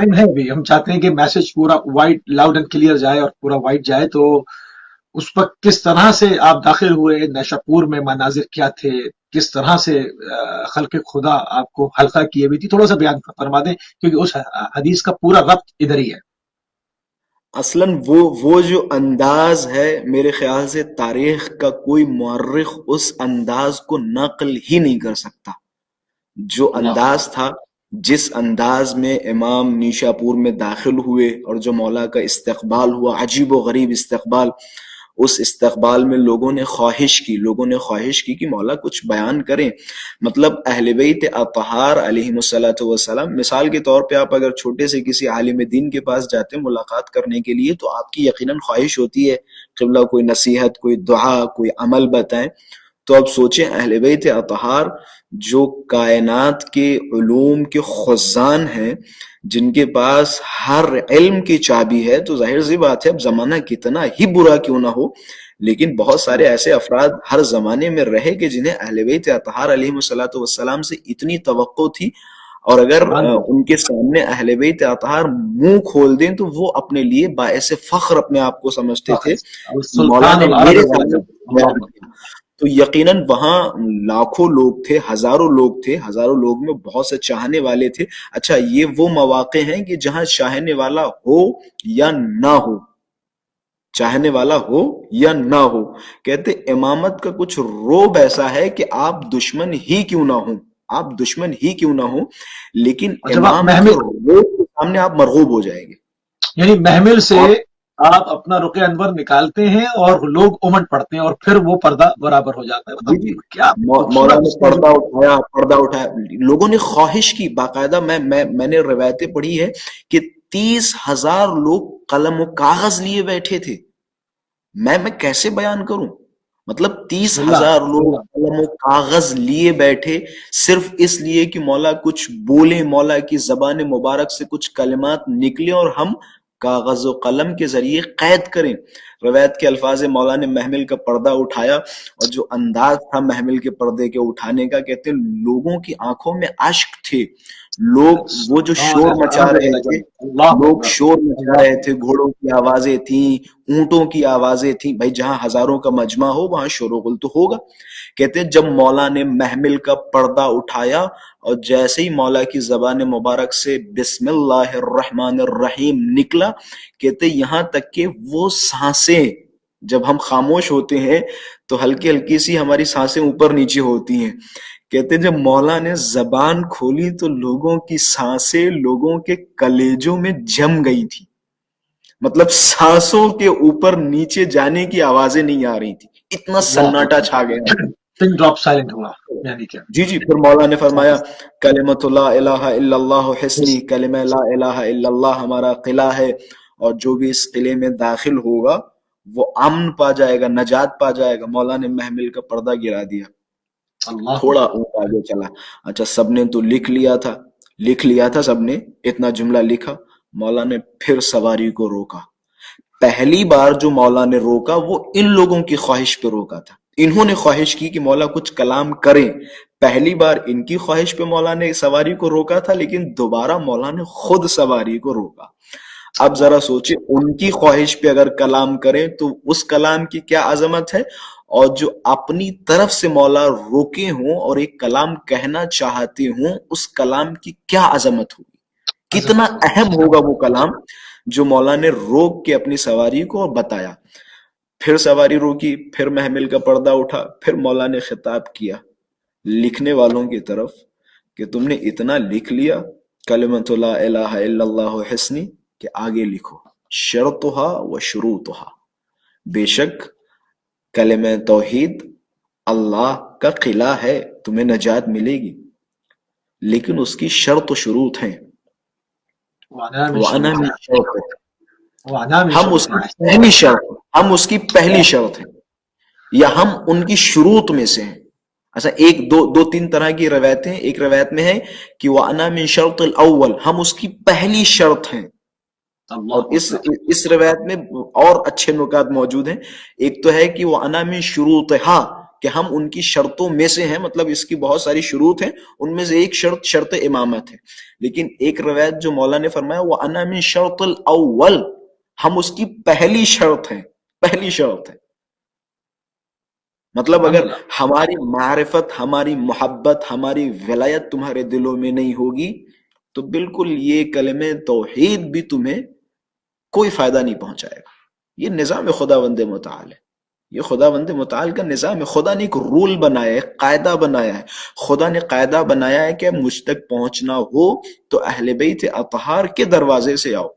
Time ہے ابھی، ہم چاہتے ہیں کہ میسج پورا وائٹ لاؤڈ اینڈ کلیئر جائے اور پورا وائٹ جائے. تو اس وقت کس طرح سے آپ داخل ہوئے نیشاپور میں، مناظر کیا تھے، کس طرح سے خلق خدا آپ کو حلقہ کیے ہوئی تھی، تھوڑا سا بیان فرما دیں کیونکہ اس حدیث کا پورا ربط ادھر ہی ہے. اصلاً وہ جو انداز ہے، میرے خیال سے تاریخ کا کوئی مورخ اس انداز کو نقل ہی نہیں کر سکتا. جو اللہ انداز تھا، جس انداز میں امام نیشاپور میں داخل ہوئے اور جو مولا کا استقبال ہوا، عجیب و غریب استقبال. اس استقبال میں لوگوں نے خواہش کی کہ مولا کچھ بیان کریں. مطلب اہل بیت اطہار علیہم الصلوۃ والسلام، مثال کے طور پہ آپ اگر چھوٹے سے کسی عالم دین کے پاس جاتے ہیں ملاقات کرنے کے لیے، تو آپ کی یقیناً خواہش ہوتی ہے قبلہ کوئی نصیحت، کوئی دعا، کوئی عمل بتائیں. تو اب سوچیں اہل بیت اطہار جو کائنات کے علوم کے خزان ہیں، جن کے پاس ہر علم کی چابی ہے، تو ظاہر سی بات ہے اب زمانہ کتنا ہی برا کیوں نہ ہو، لیکن بہت سارے ایسے افراد ہر زمانے میں رہے کہ جنہیں اہل بیت اطہار علیہ الصلوۃ والسلام سے اتنی توقع تھی، اور اگر سبحان اللہ. ان کے سامنے اہل بیت اطہار منہ کھول دیں تو وہ اپنے لیے باعث فخر اپنے آپ کو سمجھتے تھے. مولا سلطان نے العرب میرے سامنے والعجم. بیان اللہ کیا. تو یقیناً وہاں لاکھوں لوگ تھے، ہزاروں لوگ میں بہت سے چاہنے والے تھے. اچھا، یہ وہ مواقع ہیں کہ جہاں چاہنے والا ہو یا نہ ہو، چاہنے والا ہو یا نہ ہو، کہتے امامت کا کچھ روب ایسا ہے کہ آپ دشمن ہی کیوں نہ ہو، لیکن اور جب آپ امام کے محمل، روب کے سامنے آپ مرغوب ہو جائیں گے. یعنی محمل سے اور آپ اپنا رخ انور نکالتے ہیں اور لوگ امنڈ پڑتے ہیں اور پھر وہ پردہ برابر ہو جاتا ہے. جی مطلب جی، کیا مولا خوبصورت نے اس نے جو. پردہ اٹھایا. لوگوں نے خواہش کی باقاعدہ. میں نے روایتیں پڑھی ہے کہ 30,000 لوگ قلم و کاغذ لیے بیٹھے تھے. میں کیسے بیان کروں؟ مطلب تیس بسم اللہ ہزار بسم لوگ اللہ. قلم و کاغذ لیے بیٹھے، صرف اس لیے کہ مولا کچھ بولے، مولا کی زبان مبارک سے کچھ کلمات نکلے اور ہم کاغذ و قلم کے ذریعے قید کریں. روایت کے الفاظ مولا نے محمل کا پردہ اٹھایا، اور جو انداز تھا محمل کے پردے کے اٹھانے کا، کہتے ہیں لوگوں کی آنکھوں میں اشک تھے. لوگ وہ جو سلطان شور مچا العرب رہے تھے، والعجم. اللہ لوگ اکبر. شور مچا اللہ رہے تھے، گھوڑوں کی آوازیں تھیں، اونٹوں کی آوازیں تھیں. بھائی جہاں ہزاروں کا مجمع ہو وہاں شور و غل تو ہوگا. کہتے ہیں جب مولا نے محمل کا پردہ اٹھایا اور جیسے ہی مولا کی زبان مبارک سے بسم اللہ الرحمن الرحیم نکلا، کہتے یہاں تک کہ وہ سانسیں، جب ہم خاموش ہوتے ہیں تو ہلکی ہلکی سی ہماری سانسیں اوپر نیچے ہوتی ہیں. کہتے جب مولا نے زبان کھولی تو لوگوں کی سانسیں لوگوں کے کلیجوں میں جم گئی تھی. مطلب سانسوں کے اوپر نیچے جانے کی آوازیں نہیں آ رہی تھی، اتنا اللہ سناٹا اکبر. چھا گیا. پن ڈراپ سائلنٹ ہوا. یعنی کیا. جی جی، پھر مولا نے فرمایا کلمۃ لا الہ الا اللہ حسنی، کلمہ لا الہ الا اللہ ہمارا قلعہ ہے، اور جو بھی اس قلعے میں داخل ہوگا وہ امن پا جائے گا، نجات پا جائے گا. مولا نے محمل کا پردہ گرا دیا، اللہ تھوڑا اکبر. اونٹ آگے چلا. اچھا، سب نے تو لکھ لیا تھا سب نے اتنا جملہ لکھا. مولا نے پھر سواری کو روکا. پہلی بار جو مولا نے روکا وہ ان لوگوں کی خواہش پہ روکا تھا. انہوں نے خواہش کی کہ مولا کچھ کلام کریں. پہلی بار ان کی خواہش پہ مولا نے سواری کو روکا تھا، لیکن دوبارہ مولا نے خود سواری کو روکا. اب اللہ. ذرا سوچیں ان کی خواہش پہ اگر کلام کریں تو اس کلام کی کیا عظمت ہے، اور جو اپنی طرف سے مولا روکے ہوں اور ایک کلام کہنا چاہتے ہوں اس کلام کی کیا عظمت ہوگی، کتنا عظمت ہوگی. اہم ہوگا وہ کلام جو مولا نے روک کے اپنی سواری کو بتایا. پھر سواری روکی، پھر محمل کا پردہ اٹھا، پھر مولا نے خطاب کیا لکھنے والوں کی طرف کہ تم نے اتنا لکھ لیا کلمۃ لا الہ الا اللہ حسنی، کہ آگے لکھو شرطھا و شروطھا. بے شک کلمہ توحید اللہ کا قلعہ ہے، تمہیں نجات ملے گی، لیکن اس کی شرط و شروط ہیں. وانا من وَأَنَا مِن شروطها. شَرْطِهَا، وانا من ہم اس کی شروطها. پہلی شرط، ہم اس کی پہلی شرط ہیں، یا ہم ان کی شروط میں سے ہیں. اچھا، ایک دو تین طرح کی روایتیں. ایک روایت میں ہے کہ وَأَنَا مِن شَرْطِ الْأَوَّلِ، ہم اس کی پہلی شرط ہیں. اور اللہ اکبر. اس روایت میں اور اچھے نکات موجود ہیں. ایک تو ہے کہ وَأَنَا مِن شُرُوطِهَا، کہ ہم ان کی شرطوں میں سے ہیں، مطلب اس کی بہت ساری شروط ہیں، ان میں سے ایک شرط شرط امامت ہے، لیکن ایک روایت جو مولا نے فرمایا وہ انا من شرط الاول، ہم اس کی پہلی شرط ہیں، پہلی شرط ہے۔ مطلب الحمد اگر للہ۔ ہماری معرفت، ہماری محبت، ہماری ولایت تمہارے دلوں میں نہیں ہوگی تو بالکل یہ کلمہ توحید بھی تمہیں کوئی فائدہ نہیں پہنچائے گا۔ یہ نظام خداوند متعال ہے، یہ خداوند متعال کا نظام ہے۔ خدا نے ایک رول بنایا ہے، قاعدہ بنایا ہے، خدا نے قاعدہ بنایا ہے کہ مجھ تک پہنچنا ہو تو اہل بیت اطہار کے دروازے سے آؤ،